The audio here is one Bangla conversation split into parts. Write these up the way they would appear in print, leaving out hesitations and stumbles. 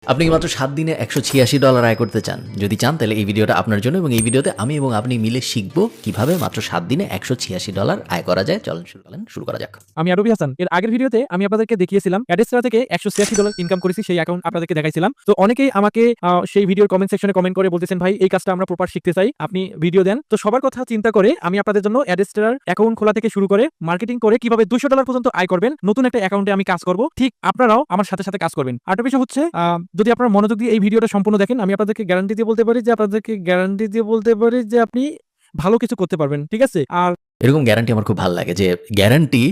আপনি কি মাত্র 7 দিনে $186 আয় করতে চান? যদি চান তাহলে এই ভিডিওটা আপনার জন্য এবং এই ভিডিওতে আমি এবং আপনি মিলে শিখব কিভাবে মাত্র 7 দিনে $186 আয় করা যায়। চলেন শুরু করা যাক। আমি আরবি হাসান। এর আগের ভিডিওতে আমি আপনাদেরকে দেখিয়েছিলাম অ্যাডেস্ট্রা থেকে $186 ইনকাম করেছি, সেই অ্যাকাউন্ট আপনাদেরকে দেখাইছিলাম। তো অনেকেই আমাকে সেই ভিডিওর কমেন্ট সেকশনে কমেন্ট করে বলতেছেন, ভাই এই কাজটা আমরা প্রপার শিখতে চাই, আপনি ভিডিও দেন। তো সবার কথা চিন্তা করে আমি আপনাদের জন্য অ্যাডেস্ট্রার অ্যাকাউন্ট খোলা থেকে শুরু করে মার্কেটিং করে কিভাবে $200 পর্যন্ত আয় করবেন, নতুন একটা অ্যাকাউন্টে আমি কাজ করব। ঠিক আপনারাও আমার সাথে সাথে কাজ করবেন। আরেকটা বিষয় হচ্ছে, যদি আপনারা মনোযোগ দিয়ে এই ভিডিওটা সম্পূর্ণ দেখেন, আমি আপনাদেরকে গ্যারান্টি দিয়ে বলতে পারি যে আপনি ভালো কিছু করতে পারবেন। ঠিক আছে? আর এরকম গ্যারান্টি আমার খুব ভালো লাগে যে গ্যারান্টি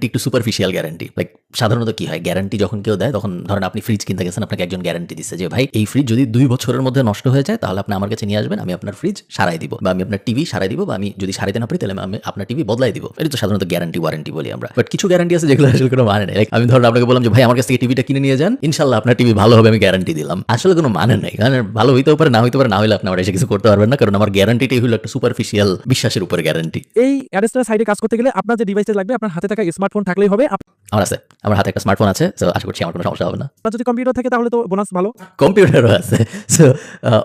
একটু সুপারফিশিয়াল গ্যারান্টি। লাইক সাধারণত কি হয়, গ্যারান্টি যখন কেউ দেয় তখন ধরেন আপনি ফ্রিজ কিনতে গেছেন, আপনাকে একজন গ্যারান্টি দিচ্ছে যে ভাই এই ফ্রিজ যদি 2 বছরের মধ্যে নষ্ট হয়ে যায় তাহলে আপনি আমার কাছে নিয়ে আসবেন, আমি আপনার ফ্রিজ সারাই দিব, বা আমি আপনার টিভি সারাই দিব, বা আমি যদি সারাইতে না পারি তাহলে আমি আপনার টিভি বদলাই দিব। এটা তো সাধারণত গ্যারান্টি ওয়ারেন্টি বলি আমরা। বাট কিছু গ্যারান্টি আছে যেগুলো আসলে কোনো মানে নেই। লাইক আমি ধরেন আপনাকে বললাম যে ভাই আমার কাছ থেকে টিভিটা কিনে নিয়ে যান, ইনশাল্লাহ আপনার টিভি ভালো হবে, আমি গ্যারান্টি দিলাম। আসলে কোনো মানে নেই, কারণ ভালো হইতেও পারে না হইতে পারে, না হলে আপনি আমার এসে কিছু করতে পারবেন না, কারণ আমার গ্যারান্টিটাই হলো একটা সুপারফিশিয়াল বিশ্বাসের উপরে গ্যারান্টি। এই অ্যাডেস্ট্রা সাইডে কাজ করতে গেলে আপনার যে ডিভাইসটা লাগবে, আপনার হাতে থাকা স্মার্টফোন থাকলেই হবে। আমার হাতে একটা স্মার্টফোন আছে, তো আশা করছি আমার কোনো সমস্যা হবে না। আপনার যদি কম্পিউটার থাকে তাহলে তো বোনাস ভালো। কম্পিউটারও আছে, সো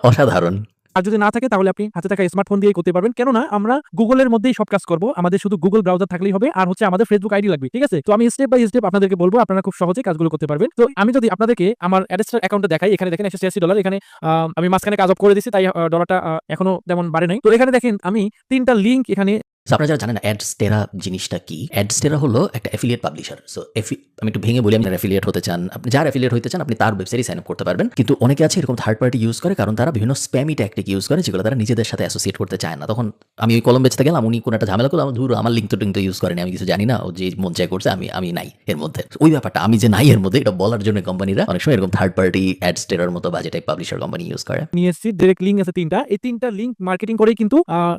অসাধারণ। আর যদি না থাকে তাহলে আপনি হাতে থাকা স্মার্টফোন দিয়ে করতে পারবেন। কেননা আমরা গুগলের মধ্যেই সব কাজ করব, আমাদের শুধু গুগল ব্রাউজার থাকলেই হবে, আর হচ্ছে আমাদের ফেসবুক আইডি লাগবে। ঠিক আছে? তো আমি স্টেপ বাই স্টেপ আপনাদেরকে বলবো, আপনারা খুব সহজে কাজগুলো করতে পারবেন। তো আমি যদি আপনাদেরকে আমার অ্যাডেস্ট্রা অ্যাকাউন্টে দেখাই, এখানে দেখেন $186, এখানে আমি মাঝখানে কাজ অফ করে দিয়েছি, তাই ডলারটা এখনো তেমন বাড়ে নাই। তো এখানে দেখেন আমি 3টা লিঙ্ক এখানে। সো আপনারা যারা জানেন অ্যাডস্টেরা জিনিসটা কি, অ্যাডস্টেরা হলো একটা অ্যাফিলিয়েট পাবলিশার। সো আমি একটু ভেঙে বলি, আপনি অ্যাফিলিয়েট হতে চান, আপনি যার অ্যাফিলিয়েট হতে চান আপনি তার ওয়েবসাইটে সাইন আপ করতে পারবেন। কিন্তু অনেকে আছে এরকম থার্ড পার্টি ইউজ করে, কারণ তারা বিভিন্ন স্প্যামি ট্যাকটিক ইউজ করে যেগুলো তারা নিজেদের সাথে অ্যাসোসিয়েট করতে চায় না। তখন আমি ওই কলম বেচতে গেলাম, উনি কোনো একটা ঝামেলা করলাম, ধরো আমার লিঙ্ক তো ইউজ করেনি, আমি কিছু জানি না, ও যে মন চায় করছে, আমি নাই এর মধ্যে। ওই ব্যাপারটা আমি যে নাই এর মধ্যে এটা বলার জন্য কোম্পানিরা অনেক সময় এরকম থার্ড পার্টি অ্যাডস্টেরার মতো বাজে টাইপ পাবলিশার কোম্পানি ইউজ করে। নিয়ে এসেছি ডাইরেক্ট লিঙ্ক আছে 3টা, এই 3টা লিঙ্ক মার্কেটিং করেই কিন্তু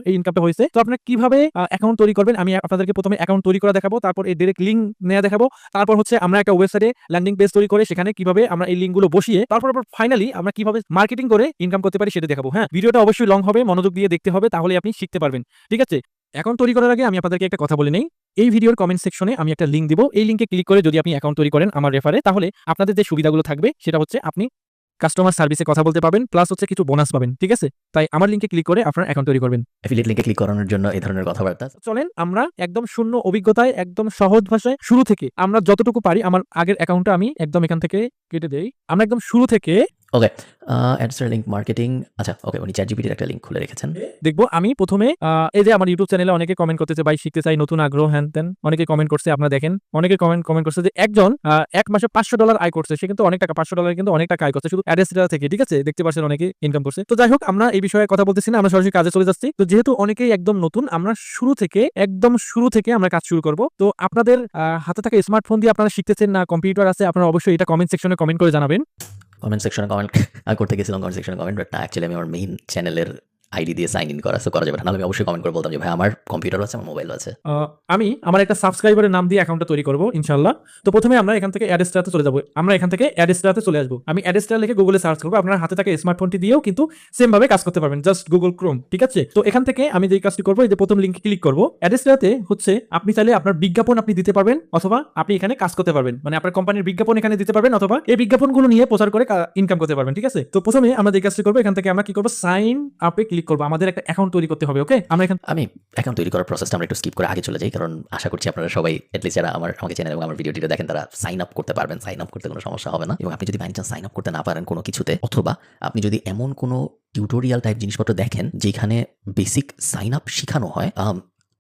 এই ইনকামটা হয়েছে। তো আপনারা কিভাবে অ্যাকাউন্ট তৈরি করবেন, আমি আপনাদেরকে প্রথমে অ্যাকাউন্ট তৈরি করা দেখাবো, তারপর এই ডাইরেক্ট লিঙ্ক নেওয়া দেখাবো, তারপর হচ্ছে আমরা একটা ওয়েবসাইটে ল্যান্ডিং পেজ তৈরি করে সেখানে কিভাবে আমরা এই লিঙ্কগুলো বসিয়ে তারপর ফাইনালি আমরা কিভাবে মার্কেটিং করে ইনকাম করতে পারি সেটা দেখাবো। হ্যাঁ, ভিডিওটা অবশ্যই লং হবে, মনোযোগ দিয়ে দেখতে হবে, তাহলে আপনি শিখতে পারবেন। ঠিক আছে? অ্যাকাউন্ট তৈরি করার আগে আমি আপনাদেরকে একটা কথা বলে নেই। এই ভিডিওর কমেন্ট সেকশনে আমি একটা লিঙ্ক দিব, এই লিঙ্কে ক্লিক করে যদি আপনি অ্যাকাউন্ট তৈরি করেন আমার রেফারে, তাহলে আপনাদের যে সুবিধাগুলো থাকবে সেটা হচ্ছে আপনি কাস্টমার সার্ভিসে কথা বলতে পাবেন, প্লাস হচ্ছে কিছু বোনাস পাবেন। ঠিক আছে? তাই আমার লিঙ্কে ক্লিক করে আপনার অ্যাকাউন্ট তৈরি করবেন। অ্যাফিলিয়েট লিঙ্কে ক্লিক করানোর জন্য এই ধরনের কথাবার্তা। চলেন আমরা একদম শূন্য অভিজ্ঞতায় একদম সহজ ভাষায় শুরু থেকে আমরা যতটুকু পারি, আমার আগের অ্যাকাউন্টটা আমি একদম এখান থেকে কেটে দেই। আমরা একদম শুরু থেকে ওকে, অ্যাডস্টেরা লিঙ্ক মার্কেটিং। আচ্ছা ওকে, উনি চ্যাটজিপিটির একটা লিঙ্ক খুলে রেখেছেন। দেখবো। আমি প্রথমে এই যে আমার ইউটিউব চ্যানেলে অনেকে কমেন্ট করতেছে, ভাই শিখতে চাই, নতুন আগ্রহ, হ্যান ত্যান অনেকে কমেন্ট করছে। আপনারা দেখেন অনেকে কমেন্ট করছে যে একজন এক মাসে $500 আয় করছে, সে কিন্তু অনেক টাকা, $500 কিন্তু অনেক টাকা আয় করছে শুধু অ্যাডেস্ট্রা থেকে। ঠিক আছে? দেখতে পাচ্ছেন অনেকে ইনকাম করছে। তো যাই হোক, আমরা এই বিষয়ে কথা বলতেছি না, আমরা সরাসরি কাজে চলে যাচ্ছি। তো যেহেতু অনেকেই একদম নতুন, আমরা একদম শুরু থেকে আমরা কাজ শুরু করব। তো আপনাদের হাতে থাকা স্মার্টফোন দিয়ে আপনারা শিখতেছেন না কম্পিউটার আছে, আপনারা অবশ্যই এটা কমেন্ট সেকশনে কমেন্ট করে জানাবেন। কমেন্ট সেকশনে কমেন্ট করতে গেছিলাম, কমেন্ট সেকশনে কমেন্ট, বাট না, অ্যাকচুয়ালি আমি আমার মেইন চ্যানেলের আইডি দিয়ে সাইন ইন করা, সো করা যাবে না। আমি অবশ্যই কমেন্ট করে বলতাম যে ভাই আমার কম্পিউটারও আছে, আমার মোবাইলও আছে। আমি আমার একটা সাবস্ক্রাইবারের নাম দিয়ে অ্যাকাউন্টটা তৈরি করব ইনশাআল্লাহ। তো প্রথমে আমরা এখান থেকে অ্যাডেস্ট্রাতে চলে যাব। আমরা এখান থেকে অ্যাডেস্ট্রাতে চলে আসব। আমি অ্যাডেস্ট্রা লিখে গুগলে সার্চ করব। আপনার হাতে থাকা স্মার্টফোনটি দিয়েও কিন্তু সেম ভাবে কাজ করতে পারবেন, জাস্ট গুগল ক্রোম। ঠিক আছে? তো এখান থেকে আমি যে কাজটি করব, এই যে প্রথম লিংকে ক্লিক করব। অ্যাডেস্ট্রাতে হচ্ছে আপনি চাইলে আপনার বিজ্ঞাপন আপনি দিতে পারবেন, অথবা আপনি এখানে কাজ করতে পারবেন, মানে আপনার কোম্পানির বিজ্ঞাপন এখানে দিতে পারবেন, অথবা এই বিজ্ঞাপনগুলো নিয়ে প্রচার করে ইনকাম করতে পারবেন। ঠিক আছে? তো প্রথমে আমরা যে কাজটি করব, এখান থেকে আমরা কি করব, সাইন আপে ক্লিক করব। আমাদের একটা অ্যাকাউন্ট তৈরি করতে হবে। ওকে, আমি অ্যাকাউন্ট তৈরি করার প্রসেসটা আমরা একটু স্কিপ করে আগে চলে যাই, কারণ আশা করছি আপনারা সবাই এটলিস্ট যারা আমাকে চ্যানেল এবং আমার ভিডিওটিতে দেখেন তারা সাইন আপ করতে পারবেন। সাইন আপ করতে কোনো সমস্যা হবে না। এবং আপনি যদি বাই চান্স সাইন আপ করতে না পারেন কোনো কিছুতে, অথবা আপনি যদি এমন কোনো টিউটোরিয়াল টাইপ জিনিসপত্র দেখেন যেখানে বেসিক সাইন আপ শেখানো হয়,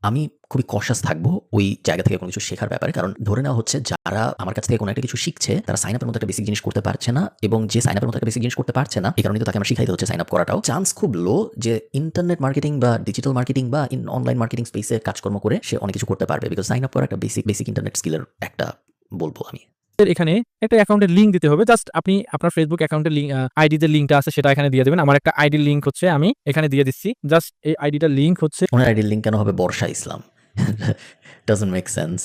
আমি খুবই কশাস থাকবো ওই জায়গা থেকে কোনো কিছু শেখার ব্যাপারে। কারণ ধরে নেওয়া হচ্ছে যারা আমার কাছ থেকে কোনো একটা কিছু শিখছে তারা সাইন আপের মতো একটা বেসিক জিনিস করতে পারছে না, এবং যে সাইন আপের মতো একটা বেসিক জিনিস করতে পারছে না এই কারণে তো তাকে আমার শিখাইতে হচ্ছে সাইন আপ করাটাও। চান্স খুব লো যে ইন্টারনেট মার্কেটিং বা ডিজিটাল মার্কেটিং বা অনলাইন মার্কেটিং স্পেসে কাজকর্ম করে সে অনেক কিছু করতে পারবে, বিকজ সাইন আপ করা একটা বেসিক ইন্টারনেট স্কিলের একটা বলবো আমি। এখানে একটা অ্যাকাউন্টের লিংক দিতে হবে। জাস্ট আপনি আপনার ফেসবুক অ্যাকাউন্টের লিংক, আইডি যে লিংকটা আছে সেটা এখানে দিয়ে দেবেন। আমার একটা আইডির লিংক হচ্ছে আমি এখানে দিয়ে দিচ্ছি। জাস্ট এই আইডিটার লিংক হচ্ছে, ওনার আইডির লিঙ্ক কেন হবে Barsha Islam? Doesn't make sense.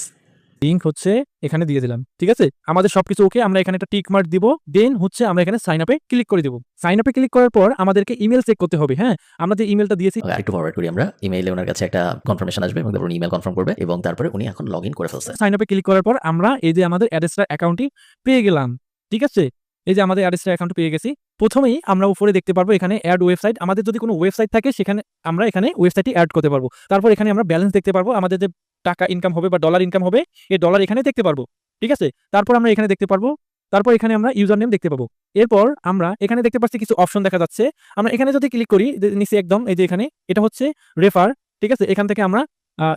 এখানে দিয়ে দিলাম। ঠিক আছে? আমাদের সবকিছু ওকে। আমরা এখানে একটা টিক মার্ক দিব, দেন হচ্ছে আমরা এখানে সাইন আপে ক্লিক করে দেব। সাইন আপে ক্লিক করার পর আমাদেরকে ইমেল চেক করতে হবে। হ্যাঁ, আমরা যে ইমেলটা দিয়েছি একটু ফরওয়ার্ড করি, আমরা ইমেইলে ওনার কাছে একটা কনফার্মেশন আসবে এবং তারপর ইমেল কনফার্ম করবে এবং তারপরে উনি এখন লগ ইন করে ফেলছে। সাইন আপে ক্লিক করার পর আমরা এই যে আমাদের অ্যাডেস্ট্রা অ্যাকাউন্টটি পেয়ে গেলাম। ঠিক আছে? এই যে আমাদের অ্যাডস্টার অ্যাকাউন্ট পেয়ে গেছি। প্রথমেই আমরা উপরে দেখতে পারবো এখানে অ্যাড ওয়েবসাইট। আমাদের যদি কোনো ওয়েবসাইট থাকে সেখানে আমরা এখানে ওয়েবসাইটটি অ্যাড করতে পারবো। তারপর এখানে আমরা ব্যালেন্স দেখতে পারবো, আমাদের যে টাকা ইনকাম হবে বা ডলার ইনকাম হবে এই ডলার এখানে দেখতে পারবো, ঠিক আছে। তারপর আমরা এখানে দেখতে পারবো, তারপর এখানে আমরা ইউজার নেম দেখতে পাবো। এরপর আমরা এখানে দেখতে পাচ্ছি কিছু অপশন দেখা যাচ্ছে। আমরা এখানে যদি ক্লিক করি নিচে একদম এই যে এখানে এটা হচ্ছে রেফার, ঠিক আছে। এখান থেকে আমরা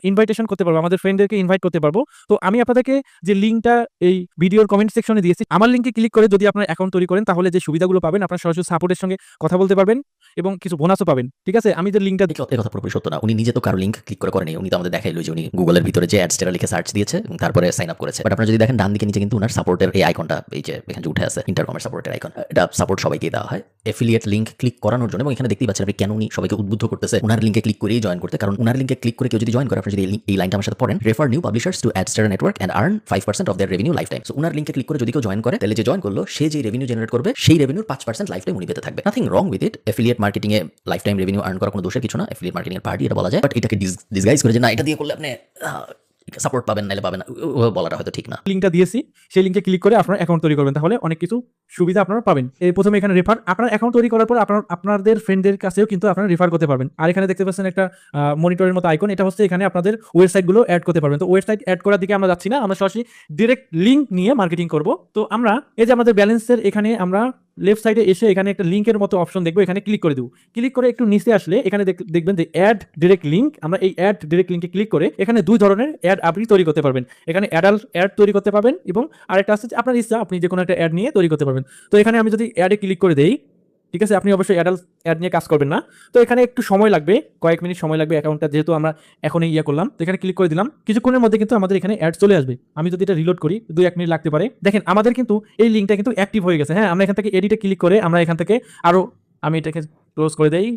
ইনভাইটেশন করতে পারবো, আমাদের ফ্রেন্ডদেরকে ইনভাইট করতে পারবো। তো আমি আপনাদেরকে যে লিঙ্কটা এই ভিডিওর কমেন্ট সেকশনে দিয়েছি, আমার লিঙ্কে ক্লিক করে যদি আপনার অ্যাকাউন্ট তৈরি করেন তাহলে যে সুবিধাগুলো পাবেন, আপনার সরাসরি সাপোর্টের সঙ্গে কথা বলতে পারবেন এবং কিছু বোনাসও পাবেন, ঠিক আছে। আমি যে লিঙ্কটা এই কথা পুরোপুরি সত্য না। উনি নিজে তো কারো লিঙ্ক ক্লিক করে করেনি, উনি তো আমাদের দেখাইলো যে উনি গুগলের ভিতরে যে অ্যাডস্টার লিখে সার্চ দিয়েছে এবং তারপরে সাইন আপ করেছে। বাট আপনারা যদি দেখেন ডান দিকে নিচে কিন্তু উনার সাপোর্টের এই আইকনটা, এই যে এখানে উঠে আছে ইন্টারকমের সাপোর্টের আইকন, এটা সাপোর্ট সবাইকে দেওয়া হয় এফিলিয়েট লিঙ্ক ক্লিক করানোর জন্য। এবং এখানে দেখতেই পাচ্ছেন আপনি কেন উনি সবাইকে উদ্বুদ্ধ করতেছে উনার লিঙ্কে ক্লিক করেই জয়েন করতে। কারণ উনার লিঙ্কে ক্লিক করে কেউ যদি জয়েন করে, আপনি যদি এই লাইনটা আমার সাথে পড়েন, refer new publishers to adster network and earn 5% of their revenue life time. So উনার লিঙ্কে ক্লিক করে যদি কেউ জয়েন করে, তাহলে যে জয়েন করলো সে যে রেভিনিউ জেনারেট করবে সেই রেভিনিউর 5% লাইফ টাইম উনি পেতে থাকবে। Nothing wrong with it. Affiliate marketing A life time revenue earn করা কোনো দোষের কিছু না। এফিলিয়েট মার্কেটিং এর পার্টি এটা বলা যায়, বাট এটাকে ডিসগাইজ করে যে না এটা দিয়ে করলে আপনি সাপোর্ট পাবেন নাইলে পাবেন না, বলাটা হয়তো ঠিক না। লিঙ্কটা দিয়েছি সেই লিঙ্কে ক্লিক করে আপনার অ্যাকাউন্ট তৈরি করবেন, তাহলে অনেক কিছু সুবিধা আপনারা পাবেন। এই প্রথমে এখানে রেফার, আপনার অ্যাকাউন্ট তৈরি করার পর আপনাদের ফ্রেন্ডদের কাছেও কিন্তু আপনারা রেফার করতে পারবেন। আর এখানে দেখতে পাচ্ছেন একটা মনিটরের মতো আইকন, এটা হচ্ছে এখানে আপনাদের ওয়েবসাইটগুলো অ্যাড করতে পারবেন। তো ওয়েবসাইট অ্যাড করার দিকে আমরা যাচ্ছি না, আমরা সরাসরি ডিরেক্ট লিঙ্ক নিয়ে মার্কেটিং করব। তো আমরা এই যে আমাদের ব্যালেন্সের এখানে আমরা লেফট সাইডে এসে এখানে একটা লিঙ্কের মতো অপশন দেখবো, এখানে ক্লিক করে দেবো। ক্লিক করে একটু নিচে আসলে এখানে দেখবেন যে অ্যাড ডিরেক্ট লিঙ্ক। আমরা এই অ্যাড ডিরেক্ট লিঙ্কে ক্লিক করে এখানে দুই ধরনের অ্যাড আপনি তৈরি করতে পারবেন। এখানে অ্যাডাল্ট অ্যাড তৈরি করতে পারবেন এবং আরেকটা আছে যে আপনার ইচ্ছা আপনি যে কোনো একটা অ্যাড নিয়ে তৈরি করতে পারবেন। তো এখানে আমি যদি অ্যাডে ক্লিক করে দেই, ঠিক আছে, আপনি অবশ্যই অ্যাডাল্ট অ্যাড নিয়ে কাজ করবেন না। তো এখানে একটু সময় লাগবে, কয়েক মিনিট সময় লাগবে অ্যাকাউন্টটা যেহেতু আমরা এখনই করলাম। তো এখানে ক্লিক করে দিলাম, কিছুক্ষণের মধ্যে কিন্তু আমাদের এখানে অ্যাড চলে আসবে। আমি যদি এটা রিলোড করি 2-1 মিনিট লাগতে পারে। দেখেন আমাদের কিন্তু এই লিঙ্কটা কিন্তু অ্যাক্টিভ হয়ে গেছে। হ্যাঁ, আমরা এখান থেকে এডিটে ক্লিক করে আমরা এখান থেকে আরো, আমি এটাকে ক্লোজ করে দেই,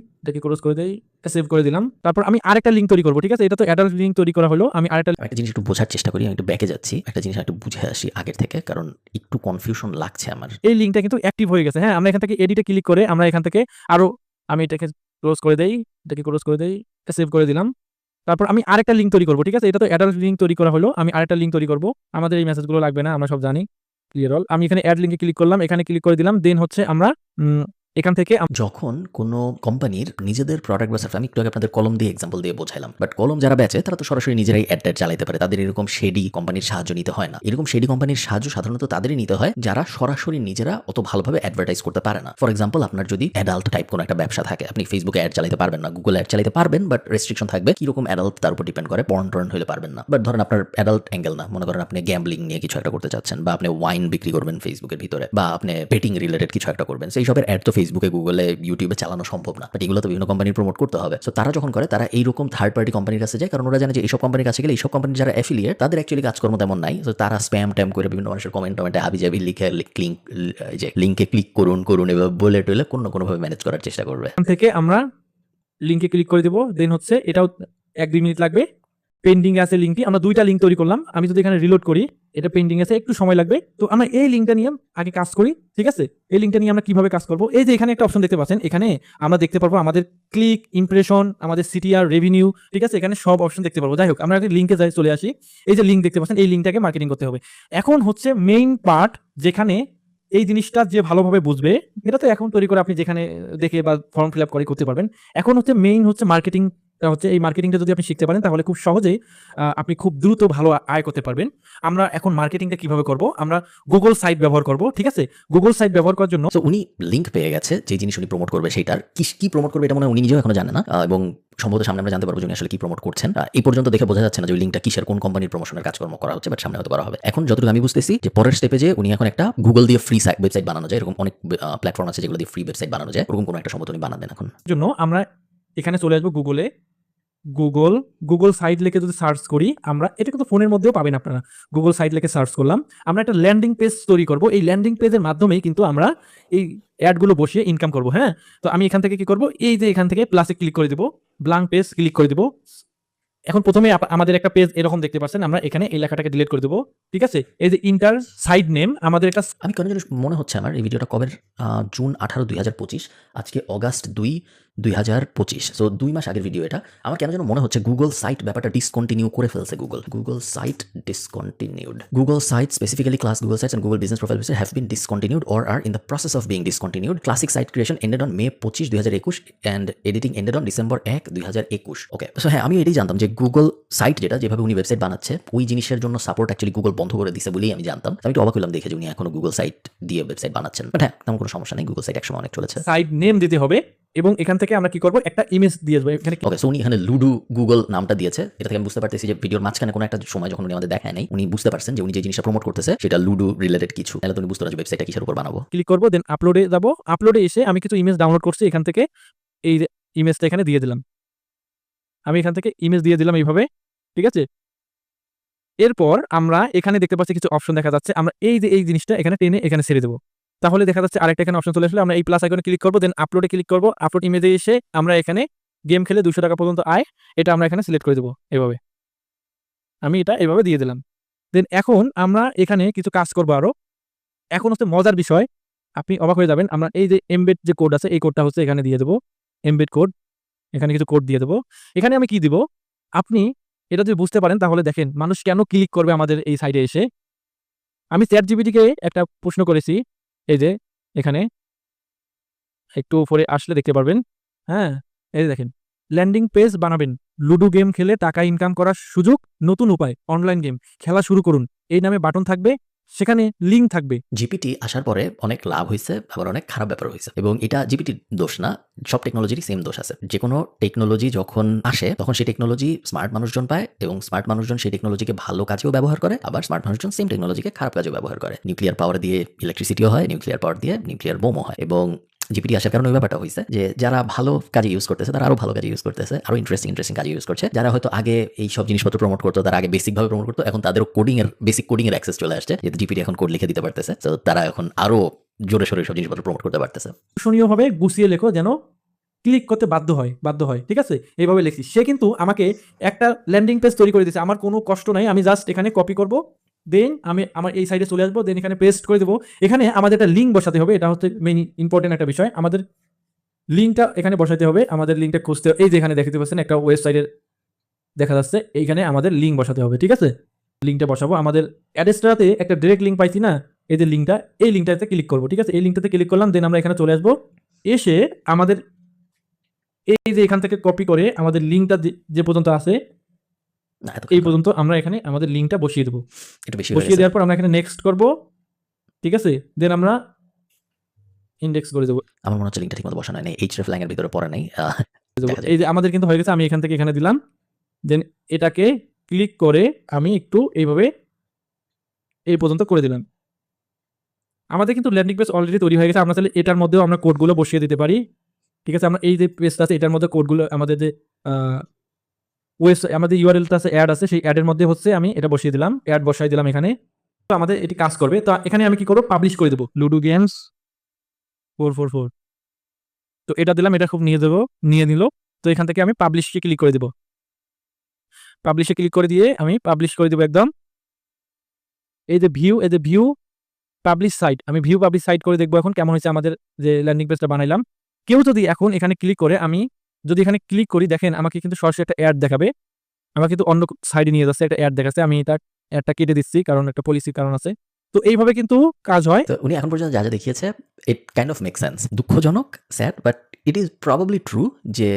সেভ করে দিলাম। তারপর আমি আরেকটা লিঙ্ক তৈরি করবো, ঠিক আছে। এটা তো অ্যাডাল্ট লিঙ্ক তৈরি করা হলো, আমি আরেকটা জিনিস একটু বোঝার চেষ্টা করি, আমি একটু ব্যাকে যাচ্ছি, একটা জিনিস একটু বুঝে আসি আগের থেকে, কারণ একটু কনফিউশন লাগছে আমার। এই লিঙ্কটা কিন্তু অ্যাক্টিভ হয়ে গেছে। হ্যাঁ, আমরা এখান থেকে এডিটে ক্লিক করে আমরা এখান থেকে আরো, আমি এটাকে ক্লোজ করে দেই, সেভ করে দিলাম। তারপর আমি আরেকটা লিঙ্ক তৈরি করবো, ঠিক আছে। এটা তো অ্যাডাল্ট লিঙ্ক তৈরি করা হলো, আমি আরেকটা লিঙ্ক তৈরি করবো। আমাদের এই মেসেজগুলো লাগবে না, আমরা সব জানি, ক্লিয়ার অল। আমি এখানে অ্যাড লিঙ্কে ক্লিক করলাম, এখানে ক্লিক করে দিলাম। দেন হচ্ছে আমরা এখান থেকে যখন কোনো কোম্পানির নিজেদের প্রোডাক্ট বা সার্ভিস, আমি একটু আগে আপনাদের কলম দিয়ে এক্সাম্পল দিয়ে বোঝাইলাম, বাট কলম যারা বেচে তারা তো সরাসরি নিজেরাই অ্যাড চালাতে পারে, তাদের এরকম শেডি কোম্পানির সাহায্য নিতে হয় না। এরকম শেডি কোম্পানির সাহায্য সাধারণত তাদেরই নিতে হয় যারা সরাসরি নিজেরা অত ভালোভাবে অ্যাডভার্টাইজ করতে পারে না। ফর এক্সাম্পল, আপনার যদি অ্যাডাল্ট টাইপ কোনো একটা ব্যবসা থাকে, আপনি ফেসবুকে অ্যাড চালাতে পারবেন না, গুগল অ্যাড চালাতে পারবেন, বাট রেস্ট্রিকশন থাকবে কিরকম অ্যাডাল্ট তার উপর ডিপেন্ড করে, পর্ন হলে পারবেন না। বাট ধরেন আপনার অ্যাডাল্ট অ্যাঙ্গেল না, মনে করেন আপনি গ্যাম্বলিং নিয়ে কিছু একটা করতে চাচ্ছেন, বা আপনি ওয়াইন বিক্রি করবেন ফেসবুকের ভিতরে, বা আপনি বেটিং রিলেটেড কিছু একটা করবেন, সেই সবের অ্যাড তো ফেসবুকে, গুগলে, ইউটিউবে চালানো সম্ভব না, বাট এগুলো তো বিভিন্ন কোম্পানির প্রমোট করতে হবে। সো তারা যখন করে, তারা এইরকম থার্ড পার্টি কোম্পানির কাছে যায়, কারণ ওরা জানে যে এইসব কোম্পানির কাছে গেলে এইসব কোম্পানির যারা অ্যাফিলিয়েট তাদের অ্যাকচুয়ালি কাজকর্ম তেমন নাই। তো তারা স্প্যাম ট্যাম করে বিভিন্ন মানুষের কমেন্টে হাবিজাবি লিখে লিঙ্কে ক্লিক করুন এবার বলে টলে কোনোভাবে ম্যানেজ করার চেষ্টা করবে। এখান থেকে আমরা লিঙ্কে ক্লিক করে দেবো। দেন হচ্ছে এটাও 1-2 মিনিট লাগবে। পেন্ডিং আছে লিঙ্কটি, আমরা দুইটা লিঙ্ক তৈরি করলাম। আমি যদি এখানে রিলোড করি, এটা পেন্ডিং আছে, একটু সময় লাগবে। তো আমরা এই লিঙ্কটা নিয়ে আগে কাজ করি, ঠিক আছে। এই লিঙ্কটা নিয়ে আমরা কিভাবে কাজ করবো, এই যে এখানে একটা অপশন দেখতে পাচ্ছেন, এখানে আমরা দেখতে পারবো আমাদের ক্লিক, ইমপ্রেশন, আমাদের সিটিআর, রেভিনিউ, ঠিক আছে। এখানে সব অপশন দেখতে পারবো। যাই হোক, আমরা একটা লিঙ্কে চলে আসি। এই যে লিঙ্ক দেখতে পাচ্ছেন, এই লিঙ্কটাকে মার্কেটিং করতে হবে। এখন হচ্ছে মেইন পার্ট, যেখানে এই জিনিসটা যে ভালোভাবে বুঝবে, এটা তো এখন তৈরি করে আপনি যেখানে দেখে বা ফর্ম ফিল আপ করে করতে পারবেন। এখন হচ্ছে মেইন হচ্ছে মার্কেটিং হচ্ছে, এই মার্কেটিংটা যদি আপনি শিখতে পারেন তাহলে খুব সহজেই আপনি খুব দ্রুত ভালো আয় করতে পারবেন। আমরা এখন মার্কেটিংটা কিভাবে করব, আমরা গুগল সাইট ব্যবহার করব, ঠিক আছে। গুগল সাইট ব্যবহার করার জন্য সো উনি লিঙ্ক পেয়ে গেছে, যে জিনিস উনি প্রমোট করবে সেটার কি প্রমোট করবে এটা মনে হয় উনি নিজেও এখনো জানে না, এবং সম্ভবত সামনে আমরা জানতে পারবো যে উনি আসলে কি প্রমোট করছেন। এই পর্যন্ত দেখে বোঝা যাচ্ছে না যে ওই লিঙ্কটা কিসের, কোন কোম্পানির প্রমোশনের কাজকর্ম করা হচ্ছে, বাট সামনে হয়তো করা হবে। এখন যতটুকু আমি বুঝতেছি যে পরের স্টেপে যে উনি এখন একটা গুগল দিয়ে ফ্রি ওয়েবসাইট বানানো যায়, এরকম অনেক প্ল্যাটফর্ম আছে যেগুলো দিয়ে ফ্রি ওয়েবসাইট বানানো যায়, ওরকম কোনো একটা সম্ভবত উনি বানাবেন। এখন জন্য আমরা এখানে চলে আসবো গুগলে, গুগল সাইট লিখে যদি সার্চ করি, আমরা এটা কিন্তু ফোনের মধ্যেও পাবেন আপনারা। গুগল সাইট লিখে সার্চ করলাম, আমরা একটা ল্যান্ডিং পেজ তৈরি করব। এই ল্যান্ডিং পেজের মাধ্যমেই কিন্তু আমরা এই অ্যাডগুলো বসিয়ে ইনকাম করব। হ্যাঁ, তো আমি এখান থেকে কি করব, এই যে এখান থেকে প্লাসে ক্লিক করে দেবো, ব্ল্যাঙ্ক পেজ ক্লিক করে দেবো। এখন প্রথমে আমাদের একটা পেজ এরকম দেখতে পাচ্ছেন, আমরা এখানে এই লেখাটাকে ডিলিট করে দেবো, ঠিক আছে। এই যে ইন্টার সাইড নেম, আমাদের একটা, আমি কেন জিনিস মনে হচ্ছে আমার এই ভিডিওটা কবে, জুন 18, 2025, আজকে অগাস্ট 2, 2025। সো 2 মাস আগের ভিডিও এটা। আমার কেন যেন মনে হচ্ছে গুগল সাইট ব্যাপারটা ডিসকন্টিনিউ করে ফেলছে Google site discontinued. Google site specifically classic Google sites and Google business profile pages have been discontinued or are in the process of being discontinued. Classic site creation ended on May 25, 2021 and editing ended on December 1, 2021। Okay, so হ্যাঁ, আমি এটাই জানতাম যে গুগল সাইট যেভাবে উনি ওয়েবসাইট বানাচ্ছে ওই জিনিসের জন্য সাপোর্ট অ্যাকচুয়ালি গুগল বন্ধ করে দিছে বলেই আমি জানতাম। আমি একটু অবাক হলাম দেখে যে উনি এখনো গুগল সাইট দিয়ে ওয়েবসাইট বানাচ্ছেন। বাট হ্যাঁ, তেমন কোনো সমস্যা নেই, গুগল সাইট একসময় অনেক চলেছে। সাইট নেম দিতে হবে এবং এখান থেকে আমরা কি করব, একটা ইমেজ দিয়ে দেবো এখানে। ওকে, সো উনি এখানে লুডু গুগল নামটা দিয়েছে। এটা থেকে আমি বুঝতে পারতেছি যে ভিডিওর মাঝখানে কোনো একটা সময় যখন উনি আমাদের দেখায় নাই, উনি বুঝতে পারছেন যে উনি যে জিনিসটা প্রমোট করতেছে সেটা লুডু রিলেটেড কিছু। তাহলে তো উনি বুঝতে পারছেন ওয়েবসাইটটা কিসের উপর বানাবো। ক্লিক করব, দেন আপলোডে যাব। আপলোডে এসে আমি কিছু ইমেজ ডাউনলোড করছি, এখান থেকে এই ইমেজটা এখানে দিয়ে দিলাম। আমি এখান থেকে ইমেজ দিয়ে দিলাম এইভাবে, ঠিক আছে। এরপর আমরা এখানে দেখতে পাচ্ছি কিছু অপশন দেখা যাচ্ছে, আমরা এই জিনিসটা এখানে টেনে এখানে ছেড়ে দেবো। তাহলে দেখা যাচ্ছে আরেকটা এখানে অপশন চলে আসলে আমরা এই প্লাস আইকনে ক্লিক করব, দেন আপলোডে ক্লিক করব। আপলোড ইমেজে এসে আমরা এখানে গেম খেলে 200 টাকা পর্যন্ত আয়, এটা আমরা এখানে সিলেক্ট করে দেবো এভাবে। আমি এটা এভাবে দিয়ে দিলাম। দেন এখন আমরা এখানে কিছু কাজ করবো আরো। এখন হচ্ছে মজার বিষয়, আপনি অবাক হয়ে যাবেন। আমরা এই যে এমবেড যে কোড আছে, এই কোডটা হচ্ছে এখানে দিয়ে দেবো, এমবেড কোড। এখানে কিছু কোড দিয়ে দেবো। এখানে আমি কি দিব, আপনি এটা যদি বুঝতে পারেন তাহলে দেখেন মানুষ কেন ক্লিক করবে আমাদের এই সাইডে এসে। আমি চ্যাটজিপিটিকে একটা প্রশ্ন করেছি, এই যে এখানে একটু উপরে আসলে দেখতে পারবেন। হ্যাঁ, এই যে দেখেন, ল্যান্ডিং পেজ বানাবেন, লুডো গেম খেলে টাকা ইনকাম করার সুযোগ, নতুন উপায়, অনলাইন গেম খেলা শুরু করুন, এই নামে বাটন থাকবে, সেখানে লিঙ্ক থাকবে। জিপিটি আসার পরে অনেক লাভ হয়েছে, আবার অনেক খারাপ ব্যাপার হয়েছে, এবং এটা জিপিটির দোষ না, সব টেকনোলজিরই সেম দোষ আছে। যে কোনো টেকনোলজি যখন আসে তখন সেই টেকনোলজি স্মার্ট মানুষজন পায়, এবং স্মার্ট মানুষজন সেই টেকনোলজিকে ভালো কাজেও ব্যবহার করে, আবার স্মার্ট মানুষজন সেম টেকনোলজিকে খারাপ কাজেও ব্যবহার করে। নিউক্লিয়ার পাওয়ার দিয়ে ইলেকট্রিসিটিও হয়, নিউক্লিয়ার পাওয়ার দিয়ে নিউক্লিয়ার বোমও হয়। এবং জিপিটি আসার কারণে ওই ব্যাপারটা হয়েছে যে যারা ভালো কাজে ইউজ করতেছে তারা আরো ভালো কাজে ইউজ করতেছে, আরো ইন্টারেস্টিং কাজে ইউজ করছে। যারা হয়তো আগে এই সব জিনিসপত্র প্রমোট করতো, তারা আগে বেসিক ভাবে প্রমোট করতো, এখন তাদেরও বেসিক কোডিং এর অ্যাক্সেস চলে আসছে, যেহেতু জিপিটি এখন কোড লিখে দিতে পারতেছে। তো তারা এখন আরো জোরে সোরে সব জিনিসপত্র প্রমোট করতে পারতেছে। আকর্ষণীয় ভাবে গুছিয়ে লেখো, যেন ক্লিক করতে বাধ্য হয়, ঠিক আছে। এইভাবে লিখছি। সে কিন্তু আমাকে একটা ল্যান্ডিং পেজ তৈরি করে দিয়েছে, আমার কোনো কষ্ট নাই। আমি জাস্ট এখানে কপি করব, দেন আমি আমার এই সাইডে চলে আসবো, দেন এখানে পেস্ট করে দেবো। এখানে আমাদের একটা লিঙ্ক বসাতে হবে, এটা হচ্ছে মেইন ইম্পর্টেন্ট একটা বিষয়। আমাদের লিঙ্কটা এখানে বসাতে হবে, আমাদের লিঙ্কটা খুঁজতে, এই যে এখানে দেখতে পাচ্ছেন একটা ওয়েবসাইটের দেখা যাচ্ছে, এইখানে আমাদের লিঙ্ক বসাতে হবে, ঠিক আছে। লিঙ্কটা বসাবো, আমাদের অ্যাড্রেসটাতে একটা ডিরেক্ট লিঙ্ক পাইছি না, এই যে লিঙ্কটা, এই লিঙ্কটাতে ক্লিক করবো, ঠিক আছে। এই লিঙ্কটাতে ক্লিক করলাম, দেন আমরা এখানে চলে আসবো। এসে আমাদের এই যে এখান থেকে কপি করে আমাদের লিঙ্কটা যে পর্যন্ত আছে না, এত এই পর্যন্ত আমরা এখানে আমাদের লিঙ্কটা বসিয়ে দেবো। একটু বেশি বসিয়ে দেওয়ার পর আমরা এখানে নেক্সট করব, ঠিক আছে। দেন আমরা ইন্ডেক্স করে দেবো। আমার মনে হচ্ছে লিঙ্কটা ঠিকমতো বসানো নেই, এইচরেফ লাইনের ভিতরে পড়ে নাই। দেখা যাক। এই যে আমাদের কিন্তু হয়ে গেছে, আমি এখান থেকে এখানে দিলাম। দেন এটাকে ক্লিক করে আমি একটু এইভাবে এই পর্যন্ত করে দিলাম। আমাদের কিন্তু ল্যান্ডিং পেজ অলরেডি তৈরি হয়ে গেছে। আমরা তাহলে এটার মধ্যেও আমরা কোডগুলো বসিয়ে দিতে পারি, ঠিক আছে। আমরা এই যে পেজটা আছে এটার মধ্যে কোডগুলো, আমাদের যে ওয়েবসাইট, আমাদের ইউআরএলটা আছে, অ্যাড আছে, সেই অ্যাডের মধ্যে হচ্ছে আমি এটা বসিয়ে দিলাম, অ্যাড বসাই দিলাম এখানে। তো আমাদের এটি কাজ করবে। তো এখানে আমি কি করবো, পাবলিশ করে দেবো, লুডো গেমস 444। তো এটা দিলাম, এটা খুব নিয়ে নিল। তো এখান থেকে আমি পাবলিশে ক্লিক করে দেবো। পাবলিশে ক্লিক করে দিয়ে আমি পাবলিশ করে দেবো একদম। এই যে ভিউ পাবলিশ সাইট, আমি ভিউ পাবলিশ সাইট করে দেখবো এখন কেমন হয়েছে আমাদের যে ল্যান্ডিং পেজটা বানাইলাম। কেউ যদি এখন এখানে ক্লিক করে, আমি যদি এখানে ক্লিক করি, দেখেন আমাকে কিন্তু সরাসরি একটা অ্যাড দেখাবে, আমাকে কিন্তু অন্য সাইডে নিয়ে যাচ্ছে, একটা অ্যাড দেখাচ্ছে। আমি এটা অ্যাডটা কেটে দিচ্ছি, কারণ একটা পলিসির কারণ আছে। তো এইভাবে কিন্তু কাজ হয়। তো উনি এখন পর্যন্ত যা দেখিয়েছে, it kind of make sense. দুঃখজনক, sad, but it is probably true যে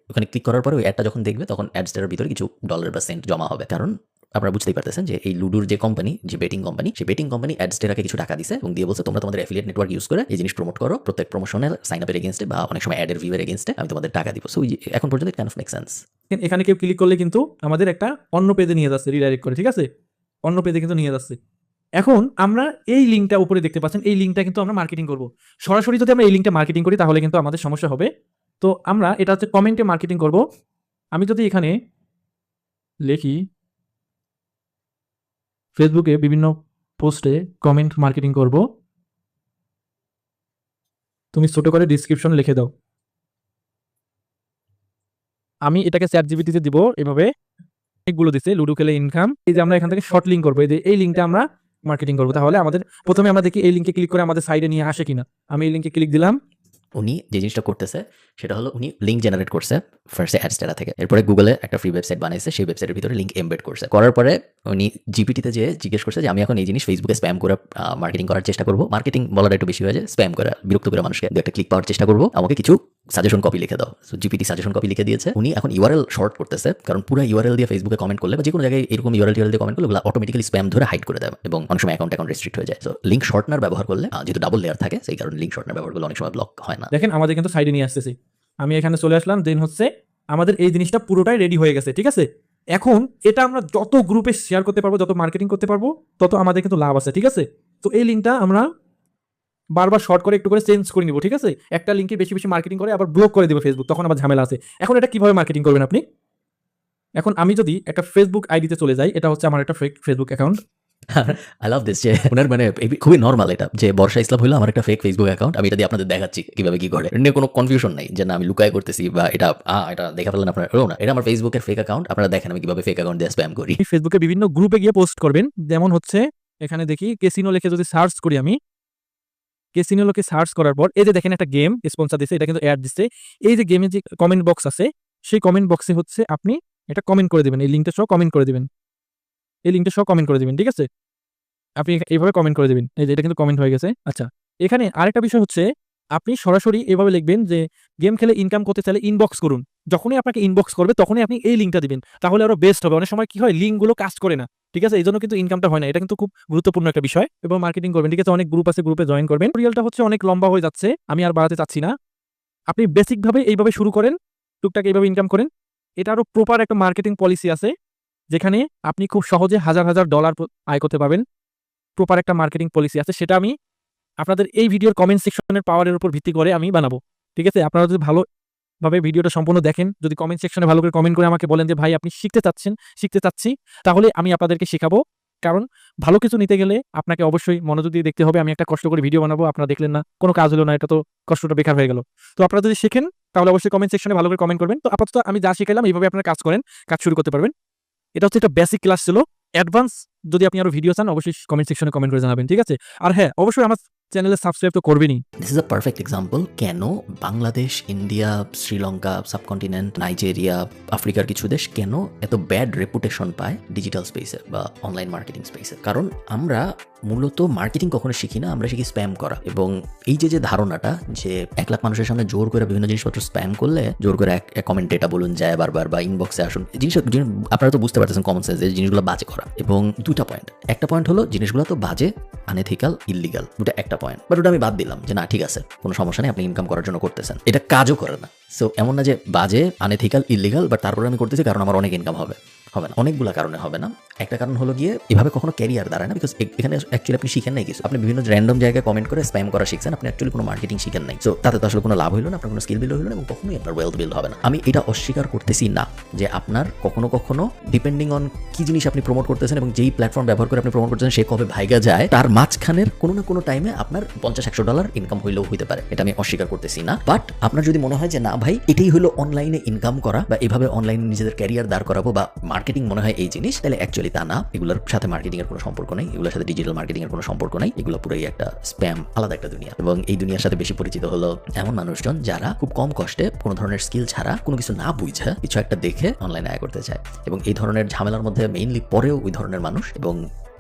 ওখানে ক্লিক করার পরে ওই অ্যাডটা যখন দেখবে তখন অ্যাডসটার ভিতরে কিছু ডলার বা সেন্ট জমা হবে। কারণ আপনারা বুঝতেই পারতেছেন যে এই লুডুর যে কোম্পানি, যে বেটিং কোম্পানি, সেই বেটিং কোম্পানি অ্যাডসটাকে কিছু টাকা দিছে এবং দিয়ে বলছে তোমরা তোমাদের অ্যাফিলিয়েট নেটওয়ার্ক ইউজ করে এই জিনিস প্রমোট করো, প্রত্যেক প্রমোশনের সাইন আপের এগেইনস্টে বা অনেক সময় অ্যাডের ভিউয়ের এগেইনস্টে আমি তোমাদের টাকা দিব। সো এখন পর্যন্ত ইট কাইন্ড অফ মেক সেন্স। এখানে কেউ ক্লিক করলে কিন্তু আমাদের একটা অন্য পেজে নিয়ে যাচ্ছে, রিডাইরেক্ট করে, ঠিক আছে। অন্য পেজে কিন্তু নিয়ে যাচ্ছে। এখন আমরা এই লিঙ্কটা উপরে দেখতে পাচ্ছেন, এই লিঙ্কটা কিন্তু আমরা মার্কেটিং করব। সরাসরি যদি আমরা এই লিঙ্কটা মার্কেটিং করি তাহলে কিন্তু আমাদের সমস্যা হবে। তো আমরা এটা হচ্ছে কমেন্টে মার্কেটিং করব। আমি যদি এখানে লিখি ফেসবুকে বিভিন্ন পোস্টে কমেন্ট মার্কেটিং করব, তুমি ছোট করে ডিসক্রিপশন লিখে দাও। আমি এটাকে চ্যাটজিপিটিতে দিব, এভাবে অনেকগুলো দিচ্ছে লুডো খেলে ইনকাম। এই যে আমরা এখান থেকে শর্ট লিঙ্ক করবো, এই লিঙ্কটা আমরা মার্কেটিং করবো। তাহলে আমাদের প্রথমে আমরা দেখি এই লিঙ্কে ক্লিক করে আমাদের সাইডে নিয়ে আসে কিনা। আমি এই লিঙ্কে ক্লিক দিলাম, উনি যে জিনিসটা করতেছে সেটা হলো উনি লিঙ্ক জেনারেট করছে ফার্স্টে অ্যাডস্টারা থেকে, এরপরে গুগলে একটা ফ্রি ওয়েবসাইট বানাইছে, সেই ওয়েবসাইটের ভিতরে লিঙ্ক এমবেড করছে, করার পরে উনি জিপিটিতে যে জিজ্ঞেস করছে যে আমি এখন এই জিনিস ফেসবুকে স্প্যাম করে মার্কেটিং করার চেষ্টা করবো, মার্কেটিং বলাটা একটু বেশি হয়ে যায়, স্প্যাম করে বিরক্ত করে মানুষকে দু একটা ক্লিক পাওয়ার চেষ্টা করবো, আমাকে কিছু সাজেশন কপি লিখে দাও। সো জিপিটি সাজেশন কপি লিখে দিয়েছে। উনি এখন ইউআরএল শর্ট করতেছে, কারণ পুরো ইউআরএল দিয়ে ফেসবুকে কমেন্ট করলে বা যে কোনো জায়গায় এরকম ইউআরএল দিয়ে কমেন্ট করলে ওগুলো অটোমেটিক্যালি স্প্যাম ধরে হাইড করে দেয় এবং অনেক সময় অ্যাকাউন্ট রেস্ট্রিক্ট হয়ে যায়। সো লিঙ্ক শর্টনার ব্যবহার করলে যেহেতু ডাবল লেয়ার থাকে সেই কারণে লিঙ্ক শর্টনার ব্যবহার করলে অনেক সময় ব্লক হয় না। দেখেন আমাদের কিন্তু সাইডে নিয়ে আসতেছি, আমি এখানে চলে আসলাম, দেন হচ্ছে আমাদের এই জিনিসটা পুরোটাই রেডি হয়ে গেছে, ঠিক আছে। এখন এটা আমরা যত গ্রুপে শেয়ার করতে পারবো, যত মার্কেটিং করতে পারবো, তত আমাদের কিন্তু লাভ আছে, ঠিক আছে। তো এই লিঙ্কটা আমরা বারবার শর্ট করে একটু করে চেঞ্জ করে নিব, ঠিক আছে। একটা লিঙ্কে বেশি বেশি মার্কেটিং করে আবার ব্লক করে দেবো ফেসবুক, তখন আবার ঝামেলা আছে। এখন এটা কিভাবে মার্কেটিং করবেন আপনি? এখন আমি যদি একটা ফেসবুক আইডিতে চলে যাই, এটা হচ্ছে আমার একটা fake Facebook account. I love this যে ওনার মানে খুবই নর্মাল এটা যে বর্ষা ইসলাম হলো আমার একটা ফেক ফেসবুক অ্যাকাউন্ট, আমি এটা দিয়ে আপনাদের দেখাচ্ছি কিভাবে কি করে, নিয়ে কোনো কনফিউশন নাই যে না আমি লুকায় করতেছি বা এটা এটা দেখা ফেললেন আপনারা, না এটা আমার ফেসবুকের ফেক অ্যাকাউন্ট, আপনারা দেখেন আমি কিভাবে ফেক অ্যাকাউন্ট দিয়ে স্প্যাম করি। ফেসবুকে বিভিন্ন গ্রুপে গিয়ে পোস্ট করবেন, যেমন হচ্ছে এখানে দেখি কেসিনো লিখে যদি সার্চ করি, আমি কেসিনো লোকে সার্চ করার পর এই যে দেখেন একটা গেম স্পন্সর দিচ্ছে, এটা কিন্তু অ্যাড দিচ্ছে। এই যে গেমের যে কমেন্ট বক্স আছে, সেই কমেন্ট বক্সে হচ্ছে আপনি এটা কমেন্ট করে দিবেন, এই লিঙ্কটা সহ কমেন্ট করে দিবেন, এই লিঙ্কটা সহ কমেন্ট করে দিবেন, ঠিক আছে। আপনি এইভাবে কমেন্ট করে দিবেন, এই যে এটা কিন্তু কমেন্ট হয়ে গেছে। আচ্ছা, এখানে আরেকটা বিষয় হচ্ছে আপনি সরাসরি এভাবে লিখবেন যে গেম খেলে ইনকাম করতে চাইলে ইনবক্স করুন। যখনই আপনাকে ইনবক্স করবে তখনই আপনি এই লিঙ্কটা দিবেন, তাহলে আরো বেস্ট হবে। অনেক সময় কি হয়, লিঙ্কগুলো কাজ করে না, ঠিক আছে, এই জন্য কিন্তু ইনকামটা হয় না। এটা কিন্তু খুব গুরুত্বপূর্ণ একটা বিষয় এবং মার্কেটিং করবেন, ঠিক আছে। অনেক গ্রুপ আছে, গ্রুপে জয়েন করবেন। রিয়েলটা হচ্ছে অনেক লম্বা হয়ে যাচ্ছে, আমি আর বাড়াতে চাচ্ছি না। আপনি বেসিক ভাবে এইভাবে শুরু করেন, টুকটাক এইভাবে ইনকাম করেন। এটা আরো প্রপার একটা মার্কেটিং পলিসি আছে, যেখানে আপনি খুব সহজে হাজার হাজার ডলার আয় করতে পারবেন। প্রপার একটা মার্কেটিং পলিসি আছে, সেটা আমি আপনাদের এই ভিডিওর কমেন্ট সেকশনের পাওয়ারের উপর ভিত্তি করে আমি বানাবো, ঠিক আছে। আপনারা যদি ভালোভাবে ভিডিওটা সম্পূর্ণ দেখেন, যদি কমেন্ট সেকশনে ভালো করে কমেন্ট করে আমাকে বলেন যে ভাই আপনি শিখতে চাচ্ছি, তাহলে আমি আপনাদেরকে শেখাবো। কারণ ভালো কিছু নিতে গেলে আপনাকে অবশ্যই মনোযোগ দিয়ে দেখতে হবে। আমি একটা কষ্ট করে ভিডিও বানাবো, আপনারা দেখলেন না, কোনো কাজ হলো না, এটা তো কষ্টটা বেকার হয়ে গেল। তো আপনারা যদি শেখেন তাহলে অবশ্যই কমেন্ট সেকশনে ভালো করে কমেন্ট করবেন। তো আপাতত আমি যা শিখাইলাম এইভাবে আপনারা কাজ করেন, কাজ শুরু করতে পারবেন। এটা হচ্ছে একটা বেসিক ক্লাস ছিল। অ্যাডভান্স যদি আপনি আরো ভিডিও চান অবশ্যই কমেন্ট সেকশনে কমেন্ট করে জানাবেন, ঠিক আছে। আর হ্যাঁ, অবশ্যই আমার চ্যানেলে সাবস্ক্রাইব তো করবেনই। This is a perfect example কেন Bangladesh, India, Sri Lanka, subcontinent, Nigeria, আফ্রিকার কিছু দেশ কেন এত ব্যাড রেপুটেশন পায় ডিজিটাল স্পেসে বা অনলাইন মার্কেটিং স্পেসে। কারণ আমরা মূলত মার্কেটিং কখনো শিখি না, আমরা শিখি স্প্যাম করা। এবং এই যে ধারণাটা যে 1 লাখ মানুষের সামনে জোর করে বিভিন্ন জিনিসপত্র স্প্যাম করলে জোর করে এক কমেন্ট ডেটা বলুন যায় বারবার বা ইনবক্সে আসুন, জিনিস আপনারা তো বুঝতে পারতেছেন কমন সেন্স যে জিনিসগুলো বাজে করা। এবং দুটা পয়েন্ট, একটা পয়েন্ট হলো জিনিসগুলো তো বাজে, আনএথিক্যাল, ইল্লিগাল, দুটা একটা পয়েন্ট। বাট ওটা আমি বাদ দিলাম যে না ঠিক আছে, কোনো সমস্যা নেই, আপনি ইনকাম করার জন্য করতেছেন, এটা কাজও করে না। সো এমন না যে বাজে, আনএথিক্যাল, ইল্লিগাল, বাট তারপরে আমি করতেছি কারণ আমার অনেক ইনকাম হবে না। অনেকগুলো কারণে হবে না। একটা কারণ হলো গিয়ে এভাবে কখনো ক্যারিয়ার দাঁড়ায় না, বিকজ এখানে অ্যাকচুয়ালি আপনি শিখেন নাই কিছু, আপনি বিভিন্ন র্যান্ডম জায়গায় কমেন্ট করে স্প্যাম করা শিখছেন, আপনি অ্যাকচুয়ালি কোনো মার্কেটিং শিখেন নাই। সো তাতে তো আসলে কোনো লাভ হলো না, আপনার কোনো স্কিল বিল্ড হলো না এবং কখনোই আপনার ওয়েলথ বিল্ড হবে না। আমি এটা অস্বীকার করতেছি না যে আপনার কখনো ডিপেন্ডিং অন কি জিনিস আপনি প্রমোট করতেছেন এবং যেই প্ল্যাটফর্ম ব্যবহার করে আপনি প্রমোট করতেছেন সে কবে ভাইগা যায়, তার মাঝখানের কোনো না কোনো টাইমে আপনার $50-100 ইনকাম হইলেও হইতে পারে, এটা আমি অস্বীকার করতেছি না। বাট আপনার যদি মনে হয় যে না ভাই এটাই হলো অনলাইনে ইনকাম করা বা এভাবে অনলাইনে নিজেদের ক্যারিয়ার দাঁড় করাবো বা মার্কেটিং মনে হয় এই জিনিস, তাহলে অ্যাকচুয়ালি তা না। এগুলোর সাথে মার্কেটিং এর কোনো সম্পর্ক নেই, এগুলোর সাথে ডিজিটাল মার্কেটিং এর কোনো সম্পর্ক নেই। এগুলো পুরোই একটা স্প্যাম, আলাদা একটা দুনিয়া। এবং এই দুনিয়ার সাথে বেশি পরিচিত হলো এমন মানুষজন যারা খুব কম কষ্টে কোনো ধরনের স্কিল ছাড়া, কোনো কিছু না বুঝে, কিছু একটা দেখে অনলাইনে আয় করতে চায়। এবং এই ধরনের ঝামেলার মধ্যে মেইনলি পরেও ওই ধরনের মানুষ। এবং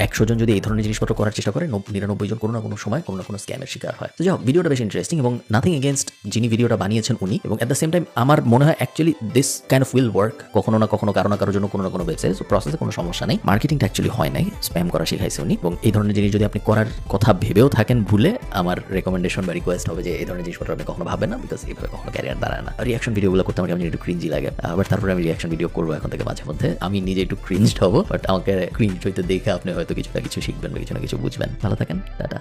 100 জন যদি এই ধরনের জিনিসপত্র করার চেষ্টা করে 99 জন কোনো না কোনো সময় কোনো না কোনো স্ক্যামের শিকার হয়। তো যাও, ভিডিওটা বেশ ইন্টারেস্টিং এবং নাথিং এগেনস্ট যিনি ভিডিওটা বানিয়েছেন উনি, এবং অ্যাট দ্য সেম টাইম আমার মনে হয় actually this kind of will work কখনো না কখনো, কারো না কারোর জন্য কোনো না কোনো ওয়েবসাইট। সো প্রসেসে কোনো সমস্যা নেই, মার্কেটিংটা অ্যাকচুয়ালি হয় নাই, স্প্যাম করা শিখাইছে উনি। এবং এই ধরনের জিনিস যদি আপনি করার কথা ভেবেও থাকেন ভুলে, আমার রেকমেন্ডেশন বা রিকোয়েস্ট হবে যে এই ধরনের জিনিসপত্র আপনি কখনো ভাবেন না, বিকজ এইভাবে কখনো ক্যারিয়ার দাঁড়ায় না। রিয়াকশন ভিডিওগুলো করতে আমার একটু ক্রিঞ্জি লাগে, আবার তারপরে আমি রিয়াকশন ভিডিও করবো এখন থেকে মাঝে মধ্যে। আমি নিজে একটু ক্রিঞ্জড হবো, বাট আমাকে ক্রিঞ্জ হইতে দেখে আপনি হয়তো কিছু শিখবেন বা কিছু না কিছু বুঝবেন। ভালো থাকেন, টাটা।